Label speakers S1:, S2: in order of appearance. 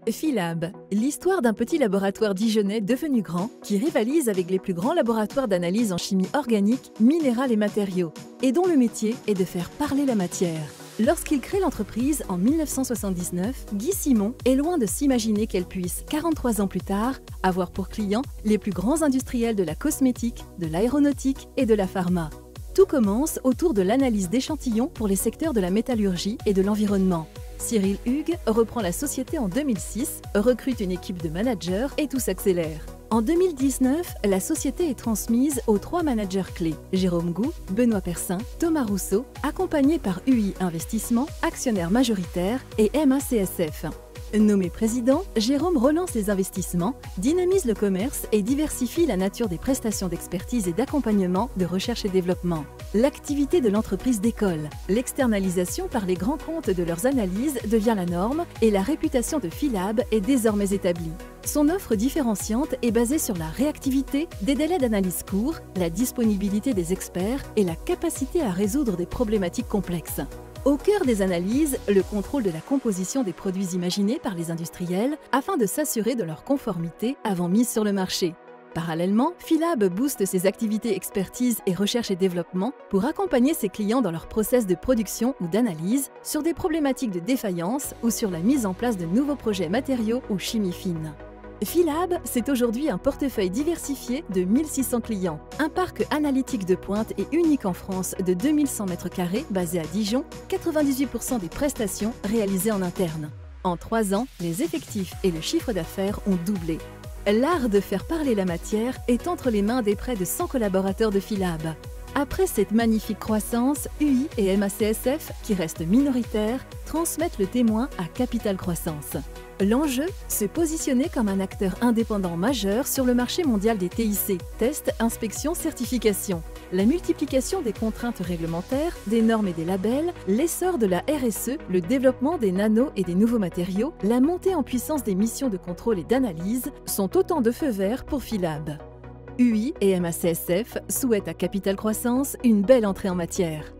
S1: Philab, l'histoire d'un petit laboratoire dijonnais devenu grand qui rivalise avec les plus grands laboratoires d'analyse en chimie organique, minérale et matériaux, et dont le métier est de faire parler la matière. Lorsqu'il crée l'entreprise en 1979, Guy Simon est loin de s'imaginer qu'elle puisse, 43 ans plus tard, avoir pour clients les plus grands industriels de la cosmétique, de l'aéronautique et de la pharma. Tout commence autour de l'analyse d'échantillons pour les secteurs de la métallurgie et de l'environnement. Cyril Hugues reprend la société en 2006, recrute une équipe de managers et tout s'accélère. En 2019, la société est transmise aux 3 managers clés, Jérôme Gou, Benoît Persin, Thomas Rousseau, accompagnés par UI Investissement, actionnaire majoritaire, et MACSF. Nommé président, Jérôme relance les investissements, dynamise le commerce et diversifie la nature des prestations d'expertise et d'accompagnement de recherche et développement. L'activité de l'entreprise décolle. L'externalisation par les grands comptes de leurs analyses devient la norme et la réputation de Philab est désormais établie. Son offre différenciante est basée sur la réactivité, des délais d'analyse courts, la disponibilité des experts et la capacité à résoudre des problématiques complexes. Au cœur des analyses, le contrôle de la composition des produits imaginés par les industriels afin de s'assurer de leur conformité avant mise sur le marché. Parallèlement, Philab booste ses activités expertise et recherche et développement pour accompagner ses clients dans leur process de production ou d'analyse sur des problématiques de défaillance ou sur la mise en place de nouveaux projets matériaux ou chimie fine. Philab, c'est aujourd'hui un portefeuille diversifié de 1600 clients, un parc analytique de pointe et unique en France de 2100 m² basé à Dijon, 98% des prestations réalisées en interne. En 3 ans, les effectifs et le chiffre d'affaires ont doublé. L'art de faire parler la matière est entre les mains des près de 100 collaborateurs de Philab. Après cette magnifique croissance, UI et MACSF, qui restent minoritaires, transmettent le témoin à Capital Croissance. L'enjeu, se positionner comme un acteur indépendant majeur sur le marché mondial des TIC, tests, inspections, certifications. La multiplication des contraintes réglementaires, des normes et des labels, l'essor de la RSE, le développement des nanos et des nouveaux matériaux, la montée en puissance des missions de contrôle et d'analyse sont autant de feux verts pour Philab. UI et MACSF souhaitent à Capital Croissance une belle entrée en matière.